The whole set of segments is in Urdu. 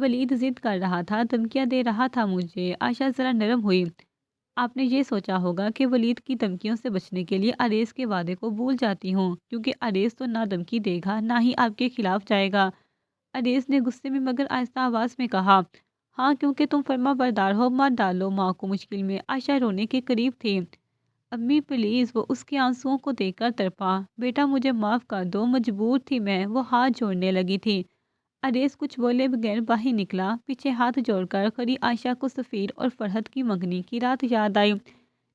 ولید ضد کر رہا تھا، دھمکیاں دے رہا تھا مجھے۔ عائشہ ذرا نرم ہوئی۔ آپ نے یہ سوچا ہوگا کہ ولید کی دھمکیوں سے بچنے کے لیے اریس کے وعدے کو بھول جاتی ہوں، کیونکہ اریس تو نہ دھمکی دے گا نہ ہی آپ کے خلاف جائے گا۔ اریس نے غصے میں مگر آہستہ آواز میں کہا، ہاں کیونکہ تم فرما بردار ہو، مت ڈالو ماں کو مشکل میں۔ عائشہ رونے کے قریب تھی۔ امی پلیز، وہ اس کے آنسوؤں کو دیکھ کر تڑپا۔ بیٹا مجھے معاف کر دو، مجبور تھی میں۔ وہ ہاتھ جوڑنے لگی تھی۔ اریس کچھ بولے بغیر باہر نکلا۔ پیچھے ہاتھ جوڑ کر کھڑی عائشہ کو سفیر اور فرحت کی منگنی کی رات یاد آئی،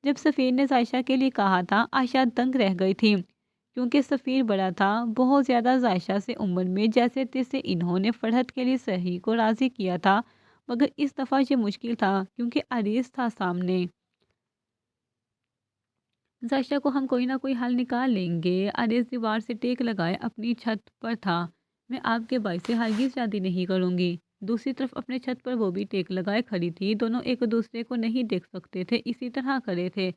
جب سفیر نے عائشہ کے لیے کہا تھا۔ عائشہ دنگ رہ گئی تھی، کیونکہ سفیر بڑا تھا، بہت زیادہ عائشہ سے عمر میں، جیسے تیسے انہوں نے فرحت کے لیے صحیح کو راضی کیا تھا، مگر اس دفعہ یہ مشکل تھا کیونکہ اریس تھا سامنے۔ عائشہ کو ہم کوئی نہ کوئی حل نکال لیں گے۔ اریس دیوار سے ٹیک لگائے اپنی چھت پر تھا۔ میں آپ کے بھائی سے ہرگز شادی نہیں کروں گی۔ دوسری طرف اپنے چھت پر وہ بھی ٹیک لگائے کھڑی تھی۔ دونوں ایک دوسرے کو نہیں دیکھ سکتے تھے، اسی طرح کھڑے تھے۔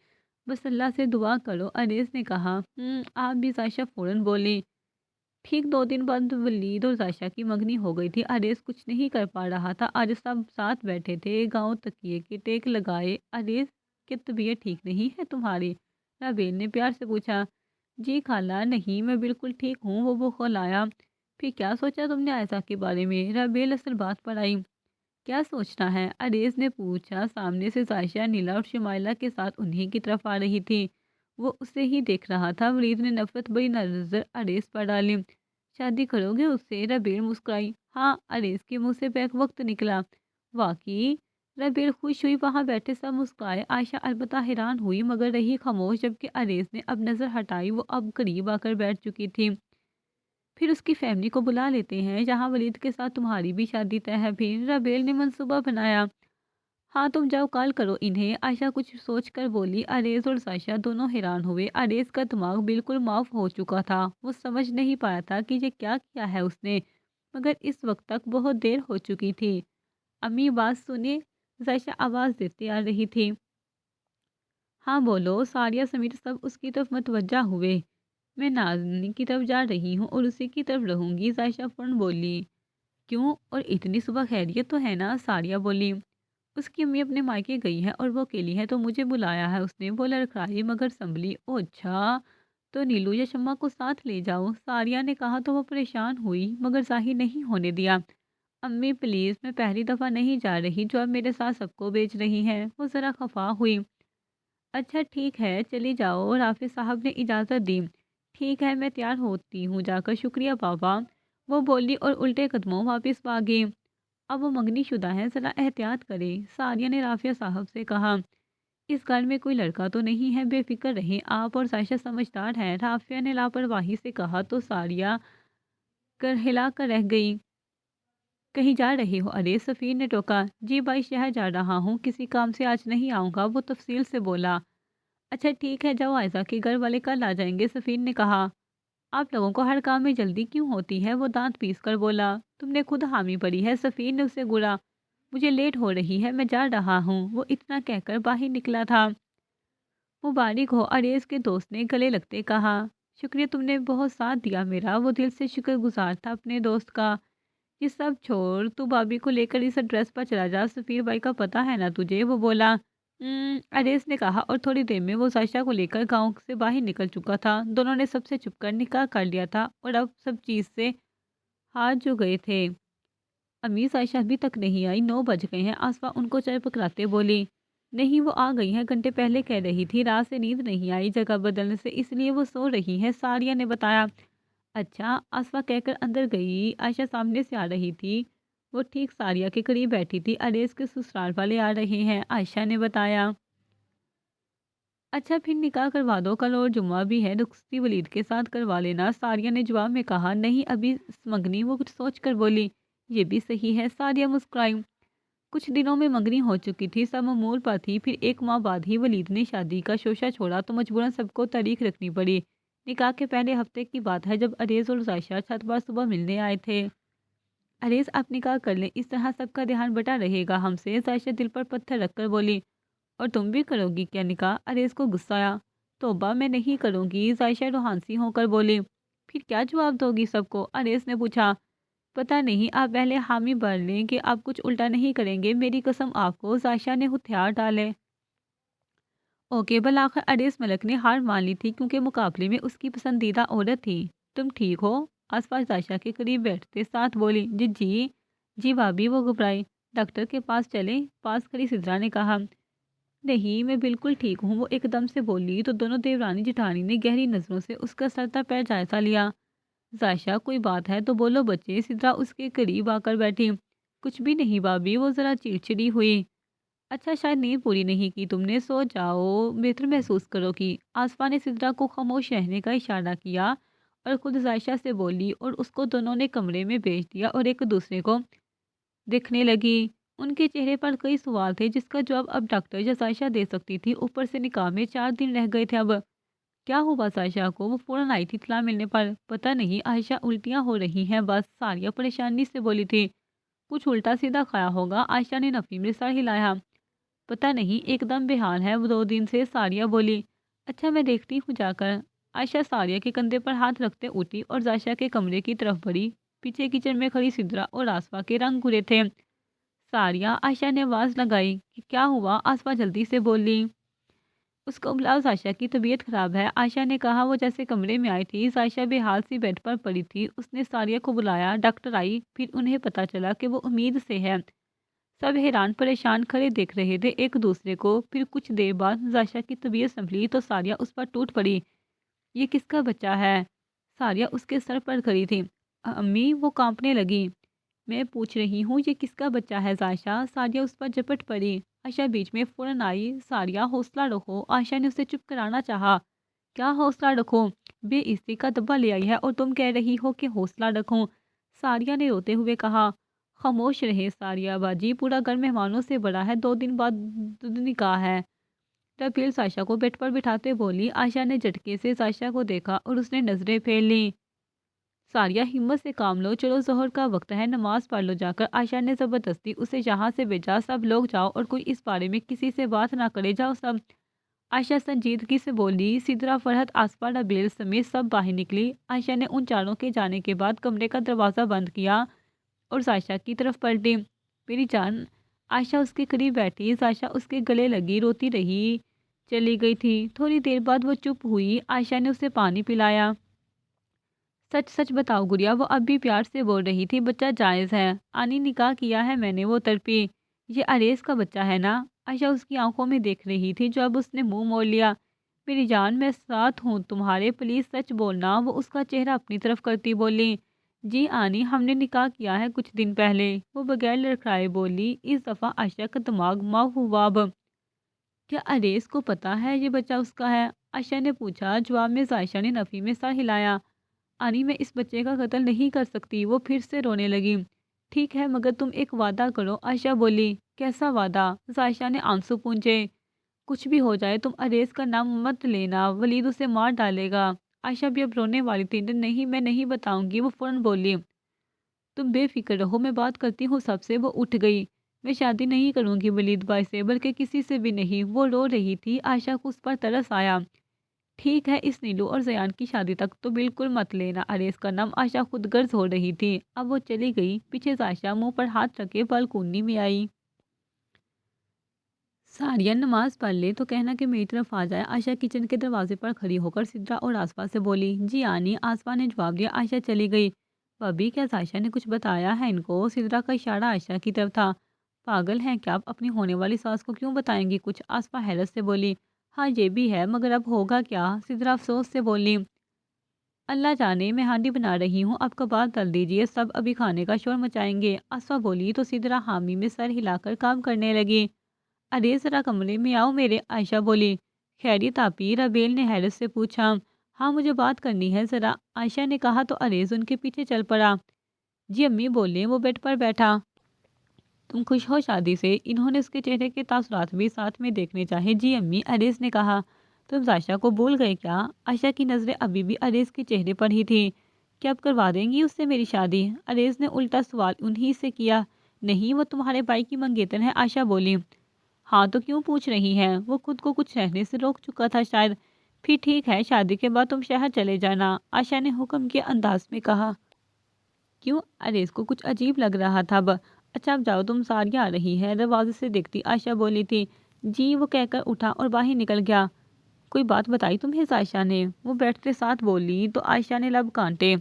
بس اللہ سے دعا کرو، اریس نے کہا۔ آپ بھی، عائشہ فوراً بولی۔ ٹھیک 2 دن بعد ولید اور عائشہ کی منگنی ہو گئی تھی۔ اریس کچھ نہیں کر پا رہا تھا، آج سب ساتھ بیٹھے تھے، گاؤں تکیے کے ٹیک لگائے۔ اریس کی طبیعت ٹھیک نہیں ہے تمہاری؟ رابیل نے پیار سے پوچھا۔ جی خالہ، نہیں میں بالکل ٹھیک ہوں، وہ بخلایا۔ پھر کیا سوچا تم نے عائشہ کے بارے میں؟ رابیل اصل بات پر آئی۔ کیا سوچنا ہے؟ اریس نے پوچھا۔ سامنے سے عائشہ، نیلا اور شمائلہ کے ساتھ انہی کی طرف آ رہی تھی۔ وہ اسے ہی دیکھ رہا تھا۔ ولید نے نفرت بھری نظر اریس پر ڈالی۔ شادی کرو گے اس سے؟ رابیل مسکرائی۔ ہاں، اریس کے منہ سے بیک وقت نکلا۔ واقعی؟ رابیل خوش ہوئی۔ وہاں بیٹھے سب مسکرائے۔ عائشہ البتہ حیران ہوئی مگر رہی خاموش، جبکہ اریس نے اب نظر ہٹائی۔ وہ اب قریب آ کر بیٹھ چکی تھی۔ پھر اس کی فیملی کو بلا لیتے ہیں، جہاں ولید کے ساتھ تمہاری بھی شادی طے ہے۔ پھر رابیل نے منصوبہ بنایا۔ ہاں تم جاؤ، کال کرو انہیں، عائشہ کچھ سوچ کر بولی۔ اریس اور عائشہ دونوں حیران ہوئے۔ اریس کا دماغ بالکل معاف ہو چکا تھا۔ وہ سمجھ نہیں پایا تھا کہ یہ کیا کیا ہے اس نے، مگر اس وقت تک بہت دیر ہو چکی تھی۔ امی بات سنیں، عائشہ آواز دیتے آ رہی تھی۔ ہاں بولو، ساریہ سمیت سب اس کی طرف متوجہ ہوئے۔ میں نازنین کی طرف جا رہی ہوں اور اسی کی طرف رہوں گی، عائشہ فوراً بولی۔ کیوں؟ اور اتنی صبح؟ خیریت تو ہے نا؟ ساریہ بولی۔ اس کی امی اپنے مائکے گئی ہے اور وہ اکیلی ہے تو مجھے بلایا ہے اس نے، وہ لڑکھڑائی مگر سنبھلی۔ او اچھا، تو نیلو یا شمع کو ساتھ لے جاؤ، ساریہ نے کہا تو وہ پریشان ہوئی مگر ظاہر نہیں ہونے دیا۔ امی پلیز، میں پہلی دفعہ نہیں جا رہی جو اب میرے ساتھ سب کو بیچ رہی ہیں۔ وہ ذرا خفا ہوئی۔ اچھا ٹھیک ہے، چلی جاؤ، رافع صاحب نے اجازت دی۔ ٹھیک ہے، میں تیار ہوتی ہوں جا کر، شکریہ پاپا، وہ بولی اور الٹے قدموں واپس بھاگی۔ اب وہ منگنی شدہ ہے، ذرا احتیاط کرے، ساریہ نے رافع صاحب سے کہا۔ اس گھر میں کوئی لڑکا تو نہیں ہے، بے فکر رہیں آپ، اور عائشہ سمجھدار ہے، رافع نے لاپرواہی سے کہا تو ساریہ ہلا کر رہ گئی۔ کہیں جا رہی ہو ارے؟ سفیر نے ٹوکا۔ جی بھائی، شہر جا رہا ہوں، کسی کام سے آج نہیں آؤں گا، وہ تفصیل سے بولا۔ اچھا ٹھیک ہے، جاؤ، عائشہ کے گھر والے کل آ جائیں گے، سفیر نے کہا۔ آپ لوگوں کو ہر کام میں جلدی کیوں ہوتی ہے؟ وہ دانت پیس کر بولا۔ تم نے خود حامی بھری ہے، سفیر نے اسے گھورا۔ مجھے لیٹ ہو رہی ہے، میں جا رہا ہوں، وہ اتنا کہہ کر باہر نکلا تھا۔ مبارک ہو، اریس کے دوست نے گلے لگتے کہا۔ شکریہ، تم نے بہت ساتھ دیا میرا۔ وہ دل سے شکر گزار تھا اپنے دوست کا۔ یہ سب چھوڑ، تو بابی کو لے کر اس ایڈریس پر چلا جا، سفیر بھائی کا پتہ ہے نا تجھے؟ وہ بولا۔ اریس نے کہا، اور تھوڑی دیر میں وہ عائشہ کو لے کر گاؤں سے باہر نکل چکا تھا۔ دونوں نے سب سے چھپ کر نکاح کر لیا تھا اور اب سب چیز سے ہاتھ جو گئے تھے۔ امی، عائشہ ابھی تک نہیں آئی، 9 بج گئے ہیں، آسفا ان کو چائے پکڑاتے بولی۔ نہیں، وہ آ گئی ہے، گھنٹے پہلے کہہ رہی تھی، رات سے نیند نہیں آئی جگہ بدلنے سے، اس لیے وہ سو رہی ہے، ساریہ نے بتایا۔ اچھا، آسفا کہہ کر اندر گئی۔ عائشہ سامنے سے آ رہی تھی، وہ ٹھیک ساریہ کے قریب بیٹھی تھی۔ اریس کے سسرال والے آ رہے ہیں، عائشہ نے بتایا۔ اچھا پھر نکاح کروا دو، کل اور جمعہ بھی ہے، رخصتی ولید کے ساتھ کروا لینا، ساریہ نے جواب میں کہا۔ نہیں ابھی منگنی، وہ کچھ سوچ کر بولی۔ یہ بھی صحیح ہے، ساریہ مسکرائی۔ کچھ دنوں میں منگنی ہو چکی تھی، سب معمول پر تھی، پھر 1 ماہ بعد ہی ولید نے شادی کا شوشہ چھوڑا تو مجبوراً سب کو تاریخ رکھنی پڑی۔ نکاح کے پہلے ہفتے کی بات ہے جب اریس اور عائشہ چھت پر صبح ملنے آئے تھے۔ اریس، آپ نکاح کر لیں، اس طرح سب کا دھیان بٹا رہے گا ہم سے، عائشہ دل پر پتھر رکھ کر بولی۔ اور تم بھی کرو گی کیا نکاح؟ اریس کو غصہ آیا۔ توبہ، میں نہیں کروں گی، عائشہ روحانسی ہو کر بولی۔ پھر کیا جواب دو گی سب کو؟ اریس نے پوچھا۔ پتہ نہیں آپ پہلے حامی بھر لیں کہ آپ کچھ الٹا نہیں کریں گے، میری قسم آپ کو، عائشہ نے ہتھیار ڈالے۔ اوکے، بالآخر اریس ملک نے ہار مان لی تھی کیونکہ مقابلے میں اس کی پسندیدہ عورت تھی۔ تم ٹھیک ہو؟ آس پاس عائشہ کے قریب بیٹھتے ساتھ بولی۔ جی جی جی بھابھی، وہ گھبرائی۔ ڈاکٹر کے پاس چلیں؟ پاس کھڑی سدرا نے کہا۔ نہیں، میں بالکل ٹھیک ہوں، وہ ایک دم سے بولی تو دونوں دیورانی جٹھانی نے گہری نظروں سے اس کا سرتا پیر جائزہ لیا۔ عائشہ، کوئی بات ہے تو بولو بچے، سدرا اس کے قریب آ کر بیٹھی۔ کچھ بھی نہیں بھابھی، وہ ذرا چڑچڑی ہوئی۔ اچھا، شاید نیند پوری نہیں کی تم نے، سو جاؤ، بہتر محسوس کرو گی۔ آسفا نے سدرا کو خاموش رہنے کا اشارہ کیا اور خود عائشہ سے بولی اور اس کو دونوں نے کمرے میں بھیج دیا اور ایک دوسرے کو دیکھنے لگی۔ ان کے چہرے پر کئی سوال تھے جس کا جواب اب ڈاکٹر یا عائشہ دے سکتی تھی، اوپر سے نکاح میں 4 دن رہ گئے تھے اب۔ کیا ہوا عائشہ کو؟ وہ فوراً آئی تھی اطلاع ملنے پر۔ پتہ نہیں عائشہ، الٹیاں ہو رہی ہیں بس، ساریہ پریشانی سے بولی تھی۔ کچھ الٹا سیدھا کھایا ہوگا، عائشہ نے نفی میں سر ہلایا۔ پتہ نہیں، ایک دم بے حال ہے وہ 2 دن سے، ساریہ بولی۔ اچھا، میں دیکھتی ہوں جا کر۔ عائشہ ساریہ کے کندھے پر ہاتھ رکھتے اٹھی اور عائشہ کے کمرے کی طرف بڑھی۔ پیچھے کچن میں کھڑی سدرا اور آسفا کے رنگ گھرے تھے۔ ساریہ، عائشہ نے آواز لگائی۔ کہ کیا ہوا؟ آسفا جلدی سے بولی۔ اس کو بلاؤ، عائشہ کی طبیعت خراب ہے، عائشہ نے کہا۔ وہ جیسے کمرے میں آئی تھی، عائشہ بے حال سی بیڈ پر پڑی تھی۔ اس نے ساریہ کو بلایا، ڈاکٹر آئی، پھر انہیں پتہ چلا کہ وہ امید سے ہے۔ سب حیران پریشان کھڑے دیکھ رہے تھے ایک دوسرے کو۔ پھر کچھ دیر بعد عائشہ کی طبیعت سنبھلی تو ساریہ اس پر ٹوٹ پڑی۔ یہ کس کا بچہ ہے؟ ساریہ اس کے سر پر کھڑی تھی۔ امی، وہ کانپنے لگی۔ میں پوچھ رہی ہوں یہ کس کا بچہ ہے عائشہ؟ ساریہ اس پر جپٹ پڑی۔ عائشہ بیچ میں فوراً آئی۔ ساریہ، حوصلہ رکھو، عائشہ نے اسے چپ کرانا چاہا۔ کیا حوصلہ رکھو؟ بے عزتی کا دبا لے آئی ہے اور تم کہہ رہی ہو کہ حوصلہ رکھوں؟ ساریہ نے روتے ہوئے کہا۔ خاموش رہے ساریہ باجی، پورا گھر مہمانوں سے بڑا ہے، 2 دن بعد نکاح ہے۔ رفیل عائشہ کو بیڈ پر بٹھاتے بولی۔ عائشہ نے جھٹکے سے عائشہ کو دیکھا اور اس نے نظریں پھیر لیں۔ ساریہ، ہمت سے کام لو، چلو ظہر کا وقت ہے، نماز پڑھ لو جا کر۔ عائشہ نے زبردستی اسے یہاں سے بھیجا۔ سب لوگ جاؤ اور کوئی اس بارے میں کسی سے بات نہ کرے، جاؤ سب۔ عائشہ سنجیدگی سے بولی۔ سدرا، فرحت، آسفا، ربیل سمیت سب باہر نکلی۔ عائشہ نے ان چاروں کے جانے کے بعد کمرے کا دروازہ بند کیا اور عائشہ کی طرف پلٹی۔ میری جان۔ عائشہ اس کے قریب بیٹھی، عائشہ اس کے گلے لگی، روتی رہی چلی گئی تھی۔ تھوڑی دیر بعد وہ چپ ہوئی۔ عائشہ نے اسے پانی پلایا۔ سچ سچ بتاؤ گڑیا، وہ اب بھی پیار سے بول رہی تھی۔ بچہ جائز ہے؟ آنی، نکاح کیا ہے میں نے، وہ تڑپی۔ یہ اریس کا بچہ ہے نا؟ عائشہ اس کی آنکھوں میں دیکھ رہی تھی جو اب اس نے منہ موڑ لیا۔ میری جان، میں ساتھ ہوں تمہارے، پلیز سچ بولنا، وہ اس کا چہرہ اپنی طرف کرتی بولی۔ جی آنی، ہم نے نکاح کیا ہے کچھ دن پہلے، وہ بغیر لڑکھڑائے بولی۔ اس دفعہ عائشہ کا دماغ ماؤ ہوا اب۔ کیا اریس کو پتا ہے یہ بچہ اس کا ہے؟ عائشہ نے پوچھا۔ جواب میں عائشہ نے نفی میں سر ہلایا۔ آنی، میں اس بچے کا قتل نہیں کر سکتی، وہ پھر سے رونے لگی۔ ٹھیک ہے، مگر تم ایک وعدہ کرو، عائشہ بولی۔ کیسا وعدہ؟ عائشہ نے آنسو پونچھے۔ کچھ بھی ہو جائے تم اریس کا نام مت لینا، ولید اسے مار ڈالے گا۔ عائشہ بھی اب رونے والی تھی۔ نہیں، میں نہیں بتاؤں گی، وہ فوراً بولی۔ تم بے فکر رہو، میں بات کرتی ہوں سب سے۔ وہ اٹھ گئی۔ میں شادی نہیں کروں گی ولید بھائی سے، بلکہ کسی سے بھی نہیں، وہ رو رہی تھی۔ عائشہ کو اس پر ترس آیا۔ ٹھیک ہے، اس نیلو اور زیان کی شادی تک تو بالکل مت لینا اریس کا نام، عائشہ خود غرض ہو رہی تھی۔ اب وہ چلی گئی۔ پیچھے عائشہ منہ پر ہاتھ رکھے بالکونی میں آئی۔ ساریہ، نماز پڑھ لے تو کہنا کہ میری طرف آ جائے، عائشہ کچن کے دروازے پر کھڑی ہو کر سدرا اور آسفا سے بولی۔ جی آنی، آسفا نے جواب دیا۔ عائشہ چلی گئی۔ بھابھی، کیا عائشہ نے کچھ بتایا ہے ان کو؟ سدرا کا اشارہ عائشہ کی طرف تھا۔ پاگل ہیں کیا آپ؟ اپنی ہونے والی ساس کو کیوں بتائیں گی کچھ؟ آسفا حیرت سے بولی۔ ہاں یہ بھی ہے، مگر اب ہوگا کیا؟ سدرا افسوس سے بولی۔ اللہ جانے، میں ہانڈی بنا رہی ہوں، آپ کباب تل دیجیے، سب ابھی کھانے کا شور مچائیں گے۔ آسفا بولی تو سدرا حامی میں سر ہلا کر کام کرنے لگی۔ ارے ذرا کمرے میں آؤ میرے، عائشہ بولی۔ خیریت آپی؟ ربیل نے حیرت سے پوچھا۔ ہاں، مجھے بات کرنی ہے ذرا، عائشہ نے کہا تو اریز ان کے پیچھے چل پڑا۔ جی امی بولیں، وہ بیڈ پر بیٹھا۔ تم خوش ہو شادی سے؟ انہوں نے اس کے چہرے کے تاثرات بھی ساتھ میں دیکھنے چاہے۔ جی امی، اریز نے کہا۔ تم عائشہ کو بھول گئے کیا؟ عائشہ کی نظریں ابھی بھی اریز کے چہرے پر ہی تھی۔ کیا اب کروا دیں گی اس سے میری شادی؟ اریز نے الٹا سوال انہی سے کیا۔ نہیں، وہ تمہارے بھائی کی منگیتر ہے، عائشہ بولی۔ ہاں تو کیوں پوچھ رہی ہیں؟ وہ خود کو کچھ کہنے سے روک چکا تھا شاید۔ پھر ٹھیک ہے، شادی کے بعد تم شہر چلے جانا، عائشہ نے حکم کے انداز میں کہا۔ کیوں؟ اریز کو کچھ عجیب لگ رہا تھا اب۔ اچھا اب جاؤ، تم ساریہ آ رہی ہے، دروازے سے دیکھتی عائشہ بولی تھی۔ جی، وہ کہہ کر اٹھا اور باہر نکل گیا۔ کوئی بات بتائی تمہیں عائشہ نے؟ وہ بیٹھتے ساتھ بولی تو عائشہ نے لب کانٹے۔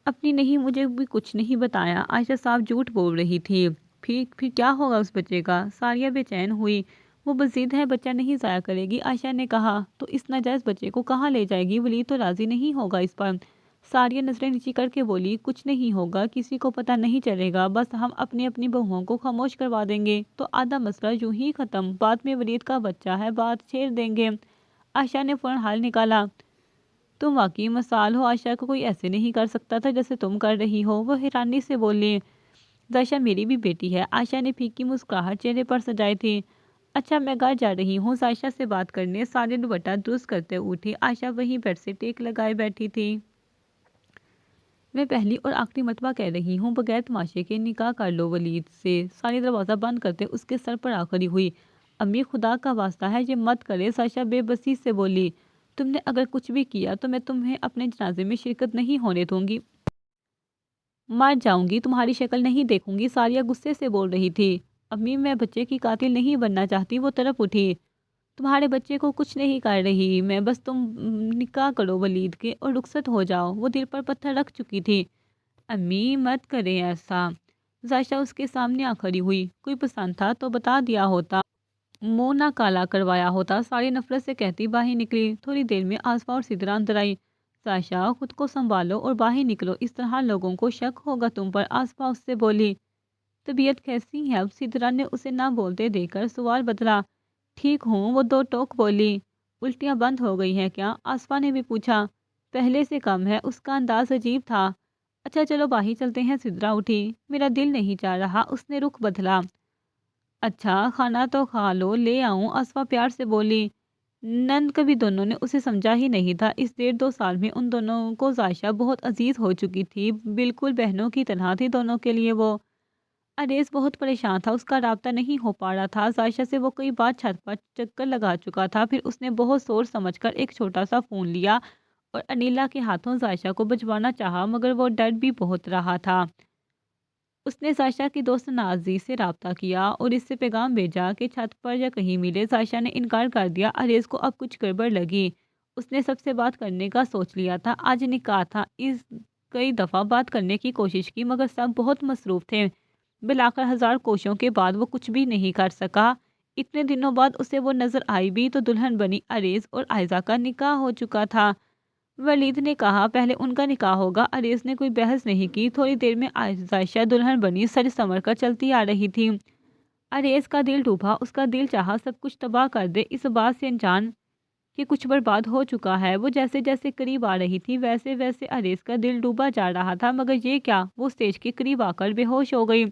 اپنی نہیں، مجھے بھی کچھ نہیں بتایا۔ عائشہ صاف جھوٹ بول رہی تھی۔ پھر کیا ہوگا اس بچے کا؟ ساریہ بے چین ہوئی۔ وہ بضد ہے، بچہ نہیں ضائع کرے گی، عائشہ نے کہا۔ تو اس ناجائز بچے کو کہاں لے جائے گی؟ ولید تو راضی نہیں ہوگا اس پر۔ ساریہ نظریں نیچی کر کے بولی، کچھ نہیں ہوگا، کسی کو پتہ نہیں چلے گا، بس ہم اپنی بہوؤں کو خاموش کروا دیں گے تو آدھا مسئلہ یوں ہی ختم، بعد میں ولید کا بچہ ہے، بات چھیڑ دیں گے۔ عائشہ نے فوراً حل نکالا۔ تم واقعی مثال ہو، عائشہ کو کوئی ایسے نہیں کر سکتا تھا جیسے تم کر رہی ہو۔ وہ حیرانی سے بولی، عائشہ میری بھی بیٹی ہے۔ عائشہ نے پھیکی مسکراہٹ چہرے پر سجائی تھی۔ اچھا میں گھر جا رہی ہوں عائشہ سے بات کرنے۔ سارے دوپٹہ درست کرتے اٹھی۔ عائشہ وہیں بیڈ سے ٹیک لگائے بیٹھی تھی۔ میں پہلی اور آخری مرتبہ کہہ رہی ہوں، بغیر تماشے کے نکاح کر لو ولید سے۔ ساری دروازہ بند کرتے اس کے سر پر آ کھڑی ہوئی۔ امی خدا کا واسطہ ہے یہ مت کرے، عائشہ بے بسی سے بولی۔ تم نے اگر کچھ بھی کیا تو میں تمہیں اپنے جنازے میں شرکت نہیں ہونے دوں گی، مر جاؤں گی، تمہاری شکل نہیں دیکھوں گی۔ ساریہ غصے سے بول رہی تھی۔ امی میں بچے کی قاتل نہیں بننا چاہتی، وہ طرف اٹھی۔ تمہارے بچے کو کچھ نہیں کر رہی میں، بس تم نکاح کرو ولید کے اور رخصت ہو جاؤ۔ وہ دل پر پتھر رکھ چکی تھی۔ امی مت کریں ایسا۔ عائشہ اس کے سامنے آ کھڑی ہوئی۔ کوئی پسند تھا تو بتا دیا ہوتا، منہ نہ کالا کروایا ہوتا۔ ساری نفرت سے کہتی باہر نکلی۔ تھوڑی دیر میں آصفہ اور سدرا اندر آئی۔ عائشہ خود کو سنبھالو اور باہر نکلو، اس طرح لوگوں کو شک ہوگا تم پر، آصفہ اس سے بولی۔ طبیعت کیسی ہے اب؟ سدرا نے اسے نہ بولتے دیکھ کر سوال بدلا۔ ٹھیک ہوں، وہ دو ٹوک بولی۔ الٹیاں بند ہو گئی ہیں کیا؟ آصفہ نے بھی پوچھا۔ پہلے سے کم ہے، اس کا انداز عجیب تھا۔ اچھا چلو باہر چلتے ہیں، سدرا اٹھی۔ میرا دل نہیں چاہ رہا، اس نے رخ بدلا۔ اچھا کھانا تو کھا لو، لے آؤں، آصفہ پیار سے بولی۔ نند کبھی دونوں نے اسے سمجھا ہی نہیں تھا۔ اس 1.5-2 سال میں ان دونوں کو عائشہ بہت عزیز ہو چکی تھی، بالکل بہنوں کی طرح تھی دونوں کے لیے وہ۔ اریز بہت پریشان تھا، اس کا رابطہ نہیں ہو پا رہا تھا۔ عائشہ سے وہ کئی بار چھت پر چکر لگا چکا تھا، پھر اس نے بہت سوچ سمجھ کر ایک چھوٹا سا فون لیا اور انیلا کے ہاتھوں عائشہ کو بھجوانا چاہا، مگر وہ ڈر بھی بہت رہا تھا۔ اس نے عائشہ کی دوست نازی سے رابطہ کیا اور اس سے پیغام بھیجا کہ چھت پر یا کہیں ملے۔ عائشہ نے انکار کر دیا۔ اریز کو اب کچھ گڑبڑ لگی۔ اس نے سب سے بات کرنے کا سوچ لیا تھا، آج نکاح تھا، اس کئی دفعہ بات کرنے کی کوشش کی مگر سب بہت مصروف تھے۔ بالآخر 1000 کوششوں کے بعد وہ کچھ بھی نہیں کر سکا۔ اتنے دنوں بعد اسے وہ نظر آئی بھی تو دلہن بنی اریز اور عائزہ کا نکاح ہو چکا تھا۔ ولید نے کہا پہلے ان کا نکاح ہوگا۔ اریز نے کوئی بحث نہیں کی۔ تھوڑی دیر میں عائشہ دلہن بنی سر سنور کر چلتی آ رہی تھی۔ اریز کا دل ڈوبا، اس کا دل چاہا سب کچھ تباہ کر دے، اس بات سے انجان کہ کچھ برباد ہو چکا ہے۔ وہ جیسے جیسے قریب آ رہی تھی ویسے ویسے اریز کا دل ڈوبا جا رہا تھا، مگر یہ کیا، وہ اسٹیج کے قریب آ کر بے ہوش ہو گئی۔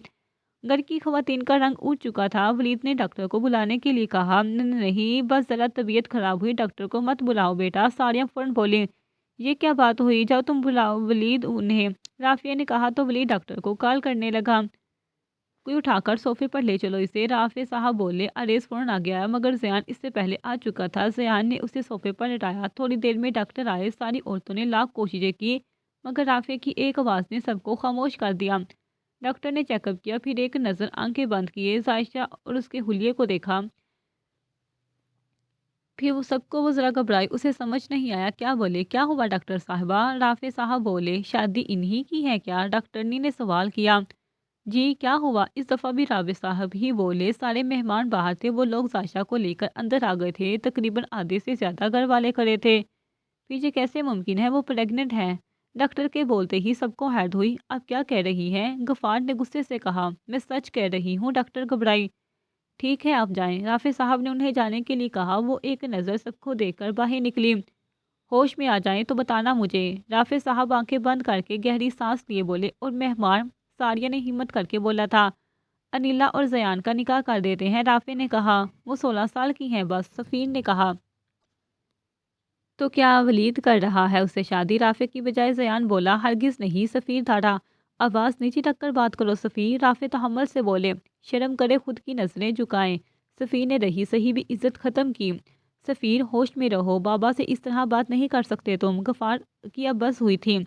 گھر کی خواتین کا رنگ اٹھ چکا تھا۔ ولید نے ڈاکٹر کو بلانے کے لیے کہا۔ نہیں، بس ذرا طبیعت خراب ہوئی، ڈاکٹر کو مت بلاؤ بیٹا۔ ساریہ فوراً بولی، یہ کیا بات ہوئی، جاؤ تم بلاؤ ولید انہیں۔ رافعہ نے کہا تو ولید ڈاکٹر کو کال کرنے لگا۔ کوئی اٹھا کر صوفے پر لے چلو اسے، رافع صاحب بولے۔ اریز فوراً آ گیا مگر زیان اس سے پہلے آ چکا تھا۔ زیان نے اسے صوفے پر لٹایا۔ تھوڑی دیر میں ڈاکٹر آئے۔ ساری عورتوں نے لاکھ کوششیں کی مگر رافع کی ایک آواز نے سب کو خاموش کر دیا۔ ڈاکٹر نے چیک اپ کیا، پھر ایک نظر آنکھیں بند کیے عائشہ اور اس کے حلیے کو دیکھا، پھر وہ سب کو وہ ذرا گھبرائی، اسے سمجھ نہیں آیا کیا بولے۔ کیا ہوا ڈاکٹر صاحبہ؟ رافع صاحب بولے۔ شادی انہی کی ہے کیا؟ ڈاکٹرنی نے سوال کیا۔ جی کیا ہوا؟ اس دفعہ بھی رافع صاحب ہی بولے۔ سارے مہمان باہر تھے، وہ لوگ عائشہ کو لے کر اندر آ گئے تھے، تقریباً آدھے سے زیادہ گھر والے کھڑے تھے۔ پھر یہ کیسے ممکن ہے، وہ پریگننٹ ہے؟ ڈاکٹر کے بولتے ہی سب کو حیرت ہوئی۔ اب کیا کہہ رہی ہے؟ غفار نے غصے سے کہا۔ میں سچ کہہ رہی ہوں، ڈاکٹر گھبرائی۔ ٹھیک ہے آپ جائیں، رافع صاحب نے انہیں جانے کے لیے کہا۔ وہ ایک نظر سب کو دیکھ کر باہر نکلی۔ ہوش میں آ جائیں تو بتانا مجھے۔ رافع صاحب آنکھیں بند کر کے گہری سانس لیے بولے۔ اور مہمان؟ ساریہ نے ہمت کر کے بولا تھا۔ انیلا اور زیان کا نکاح کر دیتے ہیں، رافع نے کہا۔ وہ 16 سال کی ہیں بس، سفیر نے کہا۔ تو کیا ولید کر رہا ہے اس سے شادی؟ رافع کی بجائے زیان بولا۔ ہرگز نہیں، سفیر دھاڑا۔ آواز نیچی رکھ کر بات کرو سفیر، رافع تحمل سے بولے۔ شرم کرے، خود کی نظریں جھکائیں۔ سفیر نے رہی سہی بھی عزت ختم کی۔ سفیر ہوش میں رہو، بابا سے اس طرح بات نہیں کر سکتے تم، غفار کی اب بس ہوئی تھی۔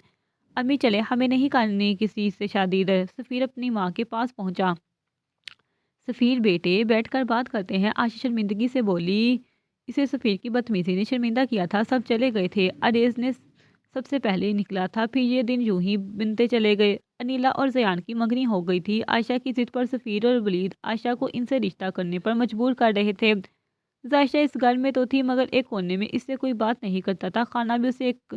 امی چلے، ہمیں نہیں کرنی کسی سے شادی ادھر۔ سفیر اپنی ماں کے پاس پہنچا۔ سفیر بیٹے بیٹھ کر بات کرتے ہیں، عائشہ شرمندگی سے بولی۔ اسے سفیر کی بدتمیزی نے شرمندہ کیا تھا۔ سب چلے گئے تھے، عریض نے سب سے پہلے نکلا تھا، پھر یہ دن یوں ہی بنتے چلے گئے۔ انیلا اور زیان کی منگنی ہو گئی تھی۔ عائشہ کی ضد پر سفیر اور ولید عائشہ کو ان سے رشتہ کرنے پر مجبور کر رہے تھے۔ عائشہ اس گھر میں تو تھی مگر ایک کونے میں، اس سے کوئی بات نہیں کرتا تھا، کھانا بھی اسے ایک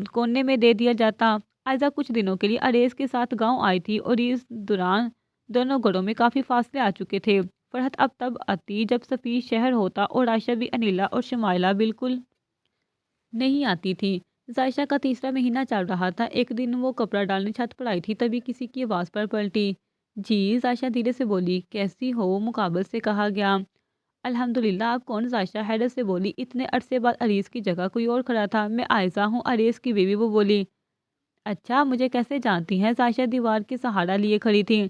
کونے میں دے دیا جاتا۔ عائشہ کچھ دنوں کے لیے عریض کے ساتھ گاؤں آئی تھی اور اس دوران دونوں گھروں میں کافی فاصلے آ چکے تھے۔ فرحت اب تب آتی جب سفیر شہر ہوتا اور عائشہ بھی انیلا اور شمائلہ بالکل نہیں آتی تھی۔ عائشہ کا تیسرا مہینہ چل رہا تھا۔ ایک دن وہ کپڑا ڈالنے چھت پر آئی تھی، تبھی کسی کی آواز پر پلٹی۔ جی، عائشہ دھیرے سے بولی۔ کیسی ہو؟ مقابل سے کہا گیا۔ الحمدللہ، آپ کون؟ عائشہ حیرت سے بولی۔ اتنے عرصے بعد عریض کی جگہ کوئی اور کھڑا تھا۔ میں عائشہ ہوں، عریض کی بیوی، وہ بولی۔ اچھا، مجھے کیسے جانتی ہیں؟ عائشہ دیوار کے سہارا لیے کھڑی تھی۔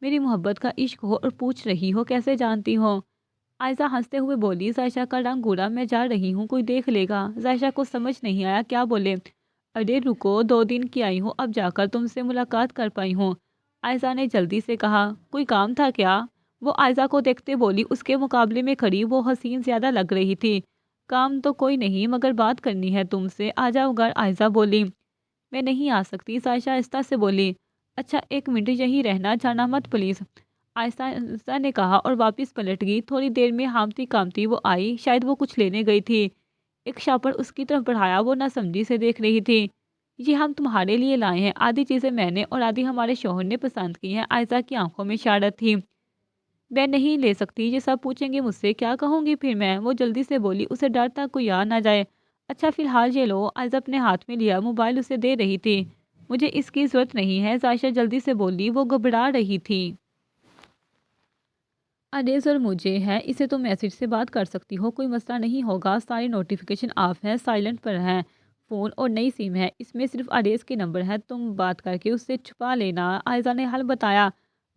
میری محبت کا عشق ہو اور پوچھ رہی ہو کیسے جانتی ہو؟ عائشہ ہنستے ہوئے بولی۔ عائشہ کا رنگ گورا، میں جا رہی ہوں، کوئی دیکھ لے گا۔ عائشہ کو سمجھ نہیں آیا کیا بولے۔ ارے رکو، 2 دن کی آئی ہوں، اب جا کر تم سے ملاقات کر پائی ہوں۔ عائشہ نے جلدی سے کہا۔ کوئی کام تھا کیا؟ وہ عائشہ کو دیکھتے بولی۔ اس کے مقابلے میں کھڑی وہ حسین زیادہ لگ رہی تھی۔ کام تو کوئی نہیں مگر بات کرنی ہے تم سے، آ جاؤ گھر، عائشہ بولی۔ میں نہیں آ سکتی، عائشہ آہستہ سے بولی۔ اچھا 1 منٹ یہیں رہنا، جانا مت پلیز، عائشہ نے کہا اور واپس پلٹ گئی۔ تھوڑی دیر میں ہامتی کامتی وہ آئی، شاید وہ کچھ لینے گئی تھی۔ ایک شاپر اس کی طرف بڑھایا، وہ نہ سمجھی سے دیکھ رہی تھی۔ یہ ہم تمہارے لیے لائے ہیں، آدھی چیزیں میں نے اور آدھی ہمارے شوہر نے پسند کی ہیں۔ عائشہ کی آنکھوں میں شرارت تھی۔ میں نہیں لے سکتی، یہ سب پوچھیں گے مجھ سے، کیا کہوں گی پھر میں؟ وہ جلدی سے بولی، اسے ڈر تھا کوئی آ نہ جائے۔ اچھا فی الحال یہ لو، عائشہ اپنے ہاتھ میں لیا موبائل اسے دے رہی تھی۔ مجھے اس کی ضرورت نہیں ہے، عائشہ جلدی سے بولی، وہ گھبرا رہی تھی۔ عریض اور مجھے ہے، اسے تم میسج سے بات کر سکتی ہو، کوئی مسئلہ نہیں ہوگا، ساری نوٹیفیکیشن آف ہے، سائلنٹ پر ہے فون اور نئی سم ہے، اس میں صرف عریض کی نمبر ہے، تم بات کر کے اس سے چھپا لینا۔ عائشہ نے حل بتایا۔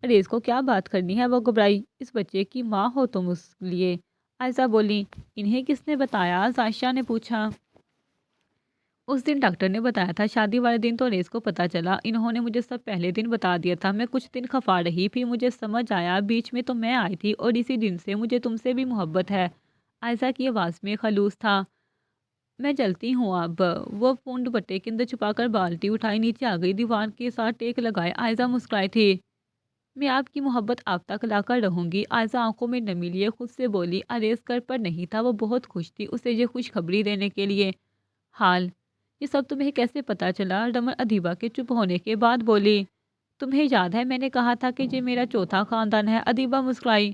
عریض کو کیا بات کرنی ہے؟ وہ گھبرائی۔ اس بچے کی ماں ہو تم اس لیے، عائشہ بولی۔ انہیں کس نے بتایا؟ عائشہ نے پوچھا۔ اس دن ڈاکٹر نے بتایا تھا، شادی والے دن تو عریض کو پتا چلا، انہوں نے مجھے سب پہلے دن بتا دیا تھا، میں کچھ دن خفا رہی، پھر مجھے سمجھ آیا، بیچ میں تو میں آئی تھی اور اسی دن سے مجھے تم سے بھی محبت ہے۔ عائشہ کی آواز میں خلوص تھا۔ میں چلتی ہوں اب۔ وہ فون دوپٹے کے اندر چھپا کر بالٹی اٹھائی نیچے آ گئی، دیوار کے ساتھ ٹیک لگائے عائشہ مسکرائی تھی۔ میں آپ کی محبت آپ تک لا کر رہوں گی، عائشہ آنکھوں میں نمی لیے خود سے بولی۔ عریض گھر پر نہیں تھا، وہ بہت خوش تھی اسے یہ خوشخبری دینے کے لیے۔ حال یہ سب تمہیں کیسے پتا چلا؟ رمن ادیبہ کے چپ ہونے کے بعد بولی۔ تمہیں یاد ہے میں نے کہا تھا کہ یہ میرا چوتھا خاندان ہے؟ ادیبہ مسکرائی۔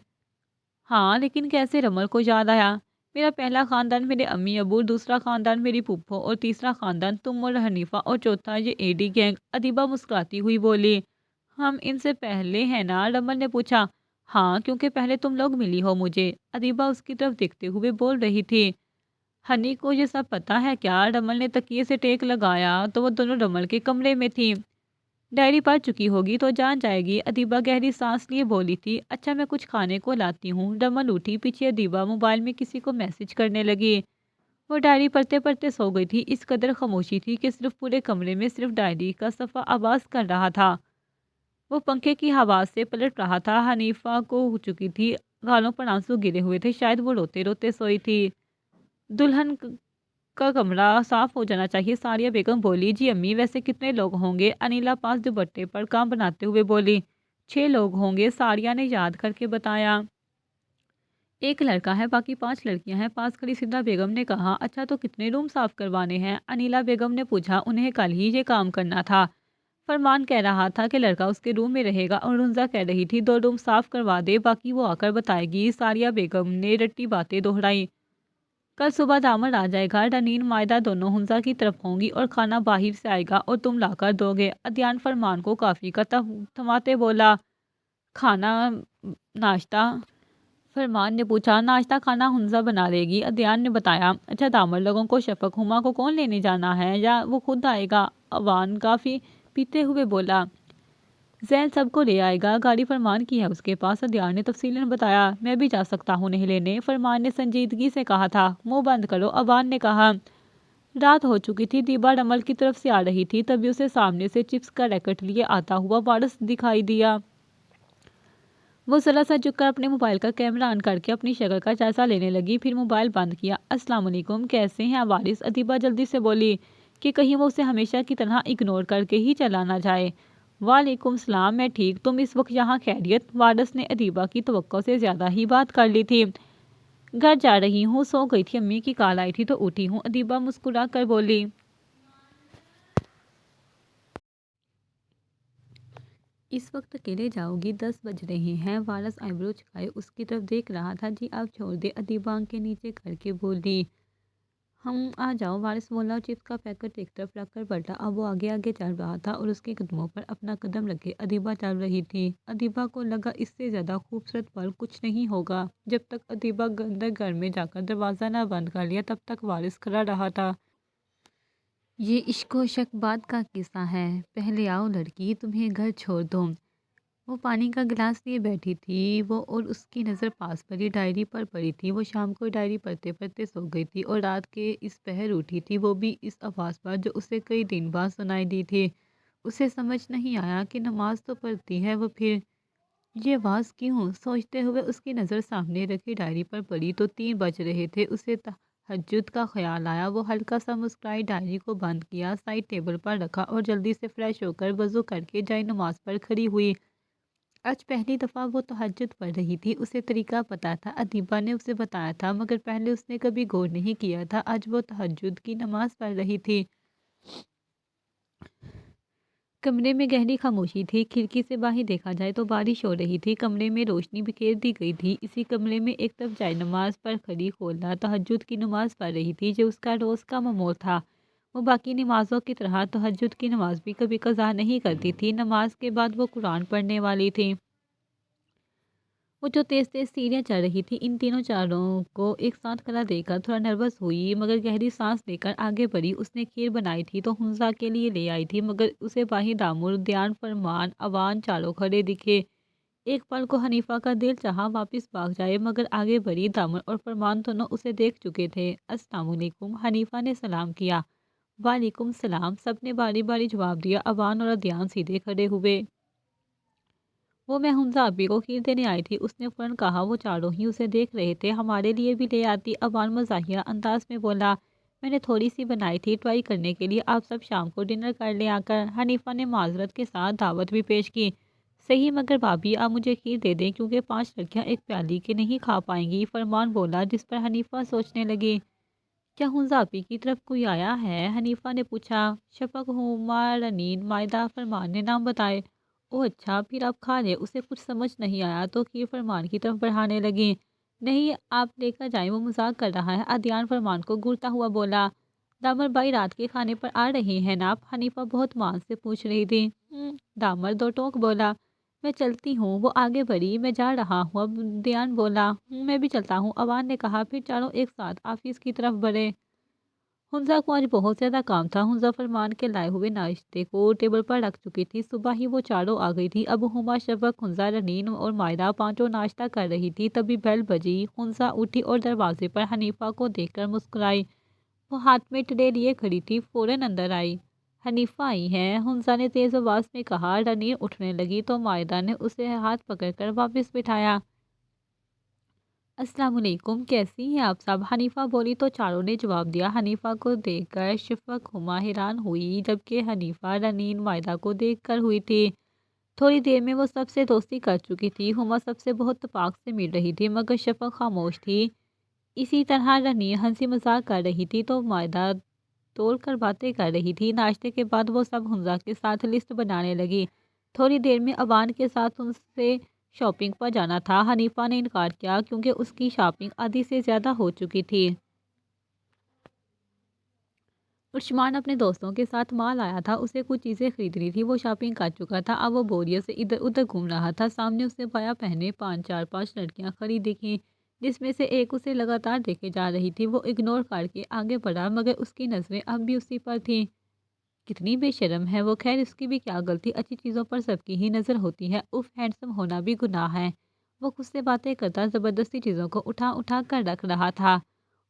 ہاں لیکن کیسے؟ رمل کو یاد آیا۔ میرا پہلا خاندان میرے امی ابو، دوسرا خاندان میری پھپھو اور تیسرا خاندان تم اور حنیفہ اور چوتھا یہ ایڈی گینگ، ادیبہ مسکراتی ہوئی بولی۔ ہم ان سے پہلے ہیں نا؟ رمل نے پوچھا۔ ہاں کیونکہ پہلے تم لوگ ملی ہو مجھے، ادیبہ اس کی طرف دیکھتے ہوئے بول رہی تھی۔ ہنی کو یہ سب پتا ہے کیا؟ رمل نے تکیے سے ٹیک لگایا تو وہ دونوں رمل کے کمرے میں تھی۔ ڈائری پڑھ چکی ہوگی تو جان جائے گی، ادیبہ گہری سانس لیے بولی تھی۔ اچھا میں کچھ کھانے کو لاتی ہوں۔ رمل اٹھی، پیچھے ادیبہ موبائل میں کسی کو میسج کرنے لگی۔ وہ ڈائری پڑھتے پڑھتے سو گئی تھی، اس قدر خاموشی تھی کہ صرف پورے کمرے میں صرف ڈائری کا صفحہ آواز کر رہا تھا۔ وہ پنکھے کی ہوا سے پلٹ رہا تھا، حنیفہ کو ہو چکی تھی، گالوں پر آنسو گرے ہوئے تھے، شاید وہ روتے روتے سوئی تھی۔ دلہن کا کمرہ صاف ہو جانا چاہیے، ساریہ بیگم بولی۔ جی امی، ویسے کتنے لوگ ہوں گے؟ انیلا پاس دوپٹے پر کام بناتے ہوئے بولی۔ 6 لوگ ہوں گے، ساریہ نے یاد کر کے بتایا۔ ایک لڑکا ہے، باقی 5 لڑکیاں ہیں، پاس کھڑی سدھا بیگم نے کہا۔ اچھا تو کتنے روم صاف کروانے ہیں؟ انیلا بیگم نے پوچھا۔ انہیں کل ہی یہ کام کرنا تھا۔ فرمان کہہ رہا تھا کہ لڑکا اس کے روم میں رہے گا اور ہنزا کہہ رہی تھی 2 روم صاف کروا دے، باقی وہ آ کر بتائے گی، ساریہ بیگم نے رٹی باتیں دہرائی۔ کل صبح دامن آ جائے گا، رنین مائدہ دونوں ہنزا کی طرف ہوں گی اور کھانا باہر سے آئے گا اور تم لا کر دو گے۔ ادیان فرمان کو کافی کا تھماتے بولا۔ کھانا ناشتہ؟ فرمان نے پوچھا۔ ناشتہ کھانا ہنزا بنا لے گی، ادیان نے بتایا۔ اچھا دامن لوگوں کو شفق ہما کو کون لینے جانا ہے یا وہ خود آئے گا؟ اوان کافی پیتے ہوئے بولا۔ زین سب کو لے آئے گا، گاڑی فرمان کی ہے اس کے پاس، ادیان نے تفصیلاً بتایا۔ میں بھی جا سکتا ہوں نہیں لینے، فرمان نے سنجیدگی سے کہا تھا۔ منہ بند کرو، اوان نے کہا۔ رات ہو چکی تھی، دیبا رمل کی طرف سے آ رہی تھی، تبھی اسے سامنے سے چپس کا ریکٹ لیے آتا ہوا وارث دکھائی دیا۔ وہ ذرا سا جھک کر اپنے موبائل کا کیمرہ آن کر کے اپنی شکل کا جائزہ لینے لگی، پھر موبائل بند کیا۔ السلام علیکم، کیسے ہیں وارث؟ ادیبہ جلدی سے بولی کہ کہیں وہ اسے ہمیشہ کی طرح اگنور کر کے ہی چلا نہ جائے۔ وعلیکم السلام، میں ٹھیک، تم اس وقت یہاں خیریت؟ وارث نے ادیبہ کی توقع سے زیادہ ہی بات کر لی تھی۔ گھر جا رہی ہوں، سو گئی تھی، امی کی کال آئی تھی تو اٹھی ہوں، ادیبہ مسکرا کر بولی۔ اس وقت اکیلے جاؤ گی؟ 10 بج رہے ہیں۔ وارث آئیبرو چکائے اس کی طرف دیکھ رہا تھا۔ جی آپ چھوڑ دیں، ادیبہ آنکھیں نیچے کر کے بولی۔ ہم آ جاؤ، وارث بولا اور چپس کا پیکٹ ایک طرف رکھ کر پلٹا۔ اب وہ آگے آگے چل رہا تھا اور اس کے قدموں پر اپنا قدم رکھے ادیبہ چل رہی تھی۔ ادیبہ کو لگا اس سے زیادہ خوبصورت پل کچھ نہیں ہوگا۔ جب تک ادیبہ اندر گھر میں جا کر دروازہ نہ بند کر لیا تب تک وارث کھڑا رہا تھا۔ یہ عشق و شک بات کا قصہ ہے، پہلے آؤ لڑکی، تمہیں گھر چھوڑ دوں۔ وہ پانی کا گلاس لیے بیٹھی تھی وہ اور اس کی نظر پاس پڑی ڈائری پر پڑی تھی۔ وہ شام کو ڈائری پڑھتے پڑھتے سو گئی تھی اور رات کے اس پہر اٹھی تھی، وہ بھی اس آواز پر جو اسے کئی دن بعد سنائی دی تھی۔ اسے سمجھ نہیں آیا کہ نماز تو پڑھتی ہے وہ، پھر یہ آواز کیوں؟ سوچتے ہوئے اس کی نظر سامنے رکھی ڈائری پر پڑی تو 3 بج رہے تھے۔ اسے تہجد کا خیال آیا۔ وہ ہلکا سا مسکرائی، ڈائری کو بند کیا، سائڈ ٹیبل پر رکھا اور جلدی سے فریش ہو کر وضو کر کے جائے نماز پر کھڑی ہوئی۔ آج پہلی دفعہ وہ تہجد پڑھ رہی تھی۔ اسے طریقہ پتہ تھا، ادیبہ نے اسے بتایا تھا، مگر پہلے اس نے کبھی غور نہیں کیا تھا۔ آج وہ تہجد کی نماز پڑھ رہی تھی۔ کمرے میں گہری خاموشی تھی۔ کھڑکی سے باہر دیکھا جائے تو بارش ہو رہی تھی۔ کمرے میں روشنی بکھیر دی گئی تھی۔ اسی کمرے میں ایک طرف جائے نماز پر کھڑی خولہ تہجد کی نماز پڑھ رہی تھی، جو اس کا روز کا معمول تھا۔ وہ باقی نمازوں کی طرح تہجد کی نماز بھی کبھی قضا نہیں کرتی تھی۔ نماز کے بعد وہ قرآن پڑھنے والی تھی۔ وہ جو تیز تیز سیڑھیاں چڑھ رہی تھی، ان تینوں چاروں کو ایک ساتھ کھڑا دیکھ کر تھوڑا نروس ہوئی، مگر گہری سانس لے کر آگے بڑھی۔ اس نے کھیر بنائی تھی تو حنزہ کے لیے لے آئی تھی، مگر اسے باہر دامر، دیان فرمان، اوان چاروں کھڑے دکھے۔ ایک پل کو حنیفہ کا دل چاہا واپس بھاگ جائے، مگر آگے بڑھی۔ دامر اور فرمان دونوں اسے دیکھ چکے تھے۔ السلام علیکم، حنیفہ نے سلام کیا۔ وعلیکم السلام، سب نے باری باری جواب دیا۔ اوان اور دیان سیدھے کھڑے ہوئے۔ وہ میں حنزہ ابی کو کھیر دینے آئی تھی، اس نے فوراً کہا۔ وہ چاروں ہی اسے دیکھ رہے تھے۔ ہمارے لیے بھی لے آتی، اوان مزاحیہ انداز میں بولا۔ میں نے تھوڑی سی بنائی تھی ٹرائی کرنے کے لیے، آپ سب شام کو ڈنر کر لے آ کر۔ حنیفہ نے معذرت کے ساتھ دعوت بھی پیش کی۔ صحیح، مگر بھابھی آپ مجھے کھیر دے دیں کیونکہ 5 لڑکیاں ایک پیالی کے نہیں کھا پائیں گی، فرمان بولا، جس پر حنیفہ سوچنے لگی۔ کیا حنزہ ابی کی طرف کوئی آیا ہے؟ حنیفہ نے پوچھا۔ شفق، ہما، رنین، مائدہ، فرمان نے نام بتائے۔ او اچھا، پھر آپ کھا لیں۔ اسے کچھ سمجھ نہیں آیا تو کھیر فرمان کی طرف بڑھانے لگی۔ نہیں، آپ لے کر جائیں، وہ مذاق کر رہا ہے، ادیان فرمان کو گھورتا ہوا بولا۔ دامر بھائی رات کے کھانے پر آ رہے ہیں نا آپ؟ حنیفہ بہت مان سے پوچھ رہی تھی۔ دامر دو ٹوک بولا۔ میں چلتی ہوں، وہ آگے بڑھی۔ میں جا رہا ہوں اب، دیان بولا۔ میں بھی چلتا ہوں، اوان نے کہا۔ پھر چاروں ایک ساتھ آفس کی طرف بڑھے۔ حنزہ کو آج بہت زیادہ کام تھا۔ حنزہ فرمان کے لائے ہوئے ناشتے کو ٹیبل پر رکھ چکی تھی۔ صبح ہی وہ چاروں آ گئی تھی۔ اب ہما، شفق، حنزہ، رنین اور مائدہ پانچوں ناشتہ کر رہی تھی، تبھی بیل بجی۔ حنزہ اٹھی اور دروازے پر حنیفہ کو دیکھ کر مسکرائی۔ وہ ہاتھ میں ٹرے لیے کھڑی تھی، فوراً اندر آئی۔ حنیفہ آئی ہیں، حنزہ نے تیز آواز میں کہا۔ رنین اٹھنے لگی تو مائدہ نے اسے ہاتھ پکڑ کر واپس بٹھایا۔ السلام علیکم، کیسی ہیں آپ سب؟ حنیفہ بولی تو چاروں نے جواب دیا۔ حنیفہ کو دیکھ کر شفق، ہما حیران ہوئی، جبکہ حنیفہ رنین، مائدہ کو دیکھ کر ہوئی تھی۔ تھوڑی دیر میں وہ سب سے دوستی کر چکی تھی۔ ہما سب سے بہت اتفاق سے مل رہی تھی، مگر شفق خاموش تھی۔ اسی طرح رنین ہنسی مذاق کر رہی تھی تو مائدہ توڑ کر باتیں کر رہی تھی۔ ناشتے کے بعد وہ سب حنزہ کے ساتھ لسٹ بنانے لگی۔ تھوڑی دیر میں اوان کے ساتھ ان سے شاپنگ پر جانا تھا۔ حنیفہ نے انکار کیا کیونکہ اس کی شاپنگ آدھی سے زیادہ ہو چکی تھی۔ عثمان اپنے دوستوں کے ساتھ مال آیا تھا، اسے کچھ چیزیں خریدنی تھی، وہ شاپنگ کر چکا تھا۔ اب وہ بوریت سے ادھر ادھر گھوم رہا تھا۔ سامنے اسے بایا پہنے 5 لڑکیاں کھڑی دکھیں، جس میں سے ایک اسے لگاتار دیکھے جا رہی تھی۔ وہ اگنور کر کے آگے بڑھا، مگر اس کی نظریں اب بھی اسی پر تھیں۔ کتنی بے شرم ہے وہ، خیر اس کی بھی کیا غلطی، اچھی چیزوں پر سب کی ہی نظر ہوتی ہے۔ اف، ہینڈسم ہونا بھی گناہ ہے۔ وہ خود سے باتیں کرتا زبردستی چیزوں کو اٹھا اٹھا کر رکھ رہا تھا۔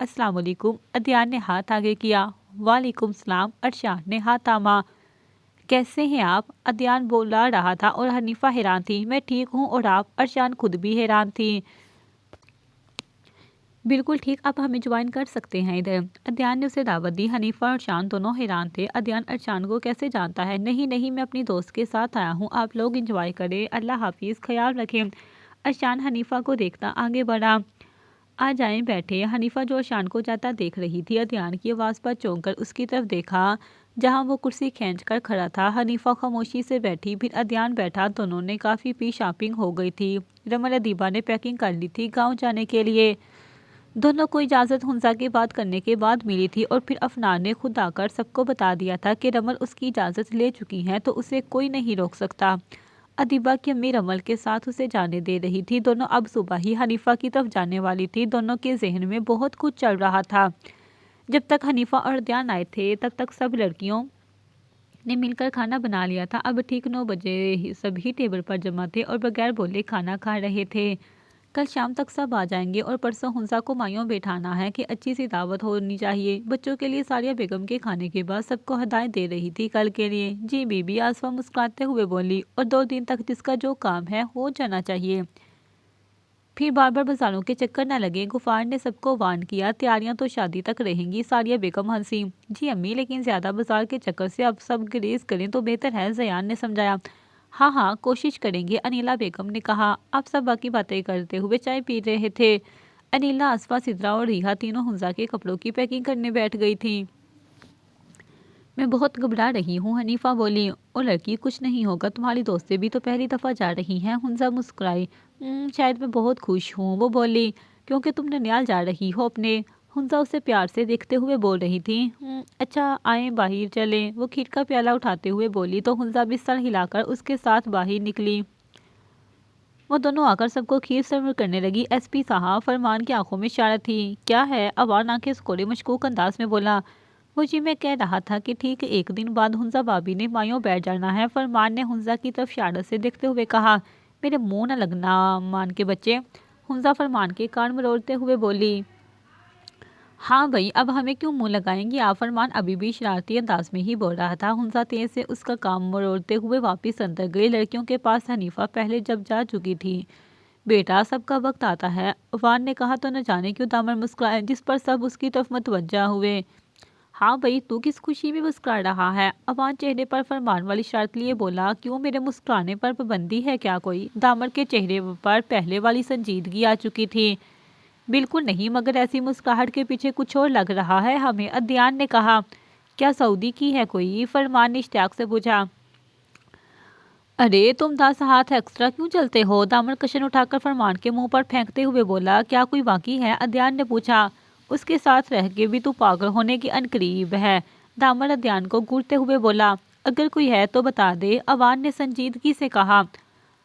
السلام علیکم۔ ادیان نے ہاتھ آگے کیا۔ وعلیکم السلام۔ ارشاد نے ہاتھ تھاما۔ کیسے ہیں آپ؟ ادیان بولا رہا تھا اور حنیفہ حیران تھی۔ میں ٹھیک ہوں، اور آپ؟ ارشاد خود بھی حیران تھی۔ بالکل ٹھیک، آپ ہمیں جوائن کر سکتے ہیں ادھر۔ ادیان نے اسے دعوت دی۔ حنیفہ اور ارشاد دونوں حیران تھے۔ ادیان ارشاد کو کیسے جانتا ہے؟ نہیں نہیں، میں اپنی دوست کے ساتھ آیا ہوں، آپ لوگ انجوائے کریں، اللہ حافظ، خیال رکھیں۔ ارشاد حنیفہ کو دیکھتا آگے بڑھا۔ آ جائیں، بیٹھے۔ حنیفہ جو ارشاد کو جاتا دیکھ رہی تھی، ادیان کی آواز پر چونک کر اس کی طرف دیکھا جہاں وہ کرسی کھینچ کر کھڑا تھا۔ حنیفہ خاموشی سے بیٹھی، پھر ادیان بیٹھا۔ دونوں نے کافی پی، شاپنگ ہو گئی تھی۔ رمل ادیبہ نے پیکنگ کر لی تھی گاؤں جانے کے لیے۔ دونوں کو اجازت حنزہ کے بات کرنے کے بعد ملی تھی، اور پھر افنان نے خود آ کر سب کو بتا دیا تھا کہ رمل اس کی اجازت لے چکی ہیں، تو اسے کوئی نہیں روک سکتا۔ ادیبہ کی امی رمل کے ساتھ اسے جانے دے رہی تھی۔ دونوں اب صبح ہی حنیفہ کی طرف جانے والی تھی۔ دونوں کے ذہن میں بہت کچھ چل رہا تھا۔ جب تک حنیفہ اور ادیان آئے تھے تب تک سب لڑکیوں نے مل کر کھانا بنا لیا تھا۔ اب ٹھیک 9 بجے سبھی ٹیبل پر جمع تھے اور بغیر بولے کھانا کھا رہے تھے۔ کل شام تک سب آ جائیں گے، اور پرسوں حنزہ کو مائیوں بیٹھانا ہے کہ اچھی سی دعوت ہونی چاہیے بچوں کے لیے۔ ساریہ بیگم کے کھانے کے بعد سب کو ہدایت دے رہی تھی کل کے لیے۔ جی بی بی، آصفہ مسکراتے ہوئے بولی، اور 2 دن تک جس کا جو کام ہے ہو جانا چاہیے، پھر بار بار بازاروں کے چکر نہ لگے۔ غفار نے سب کو وارن کیا، تیاریاں تو شادی تک رہیں گی۔ ساریہ بیگم ہنسی۔ جی امی، لیکن زیادہ بازار کے چکر سے اب سب گریز کریں تو بہتر ہے، زیان نے سمجھایا۔ ہاں ہاں، کوشش کریں گے، انیلا بیگم نے کہا۔ اب سب باقی باتیں کرتے ہوئے چائے پی رہے تھے۔ انیلا، آصفہ، سدرا اور ریحا تینوں حنزہ کے کپڑوں کی پیکنگ کرنے بیٹھ گئی تھیں۔ میں بہت گھبرا رہی ہوں، حنیفہ بولی۔ اور لڑکی، کچھ نہیں ہوگا، تمہاری دوستیں بھی تو پہلی دفعہ جا رہی ہیں۔ حنزہ مسکرائی۔ شاید میں بہت خوش ہوں، وہ بولی، کیونکہ تم ننیال جا رہی ہو اپنے۔ حنزہ اسے پیار سے دیکھتے ہوئے بول رہی تھی۔ اچھا، آئیں باہر چلیں، وہ کھیر کا پیالہ اٹھاتے ہوئے بولی، تو حنزہ بھی سر ہلا کر اس کے ساتھ باہر نکلی۔ وہ دونوں آ کر سب کو کھیر سرو کرنے لگی۔ ایس پی صاحب، فرمان کی آنکھوں میں شرارت تھی۔ کیا ہے؟ اوان آنکھیں سکوڑے مشکوک انداز میں بولا۔ وہ جی میں کہہ رہا تھا کہ ٹھیک 1 دن بعد حنزہ بھابی نے مائیوں بیٹھ جانا ہے، فرمان نے حنزہ کی طرف شرارت سے دیکھتے ہوئے کہا۔ میرے منہ نہ لگنا مان کے بچے، حنزہ فرمان کے کان مروڑتے ہوئے بولی۔ ہاں بھئی، اب ہمیں کیوں منہ لگائیں گی آپ؟ فرمان ابھی بھی شرارتی انداز میں ہی بول رہا تھا۔ حنزہ تیز سے اس کا کان مروڑتے ہوئے واپس اندر گئی۔ لڑکیوں کے پاس حنیفہ پہلے جب جا چکی تھی۔ بیٹا، سب کا وقت آتا ہے، اوان نے کہا، تو نہ جانے کیوں دامن مسکرائے، جس پر سب اس کی طرف متوجہ ہوئے۔ ہاں بھئی، تو کس خوشی میں مسکرا رہا ہے؟ اوان چہرے پر فرمان والی شرط لیے بولا۔ کیوں، میرے مسکرانے پر پابندی ہے کیا کوئی؟ دامن کے چہرے پر پہلے والی سنجیدگی آ چکی تھی۔ بالکل نہیں، مگر ایسی مسکراہٹ کے پیچھے کچھ اور لگ رہا ہے ہمیں، ادیان نے کہا۔ کیا سعودی کی ہے کوئی؟ فرمان نے اشتیاق سے پوچھا۔ ارے تم 10 ہاتھ ایکسٹرا کیوں چلتے ہو؟ دامن کشن اٹھا کر فرمان کے منہ پر پھینکتے ہوئے بولا۔ کیا کوئی واقعی ہے؟ ادیان نے پوچھا۔ اس کے ساتھ رہ کے بھی تو پاگل ہونے کے عنقریب ہے، دامن ادیان کو گھورتے ہوئے بولا۔ اگر کوئی ہے تو بتا دے، اوان نے سنجیدگی سے کہا۔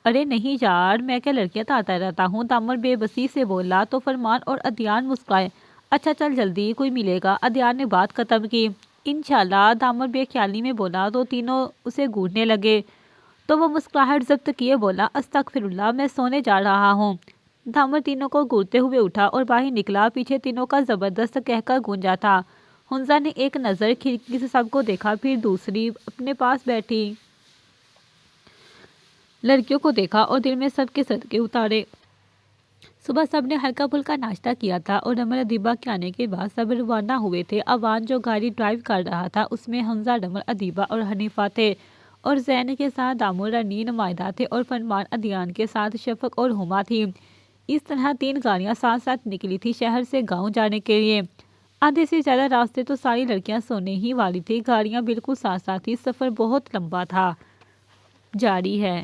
ارے نہیں یار، میں کیا لڑکیاں تاتا رہتا ہوں، دامن بے بسی سے بولا۔ تو فرمان اور ادیان مسکرائے۔ اچھا چل جلدی، کوئی ملے گا، ادیان نے بات ختم کی۔ انشاءاللہ، دامن بے خیالی میں بولا، تو تینوں اسے گھورنے لگے۔ تو وہ مسکراہٹ ضبط کیے بولا، استغفراللہ، میں سونے جا رہا ہوں۔ دامن تینوں کو گھورتے ہوئے اٹھا اور باہر نکلا۔ پیچھے تینوں کا زبردست کہکہ گونجا تھا۔ حنزہ نے ایک نظر کھڑکی سے سب کو دیکھا، پھر دوسری اپنے پاس بیٹھی لڑکیوں کو دیکھا اور دل میں سب کے صدقے اتارے۔ صبح سب نے ہلکا پھلکا ناشتہ کیا تھا، اور رمل ادیبہ کے آنے کے بعد سب روانہ ہوئے تھے۔ اوان جو گاڑی ڈرائیو کر رہا تھا، اس میں حنزہ، رمل ادیبہ اور حنیفہ تھے، اور زین کے ساتھ دامن، رنین، مائدہ تھے، اور فرمان ادیان کے ساتھ شفق اور ہما تھی۔ اس طرح 3 گاڑیاں ساتھ ساتھ نکلی تھی شہر سے گاؤں جانے کے لیے۔ آدھے سے زیادہ راستے تو ساری لڑکیاں سونے ہی والی تھی، گاڑیاں بالکل ساتھ ساتھ تھی، سفر بہت لمبا تھا۔ جاری ہے۔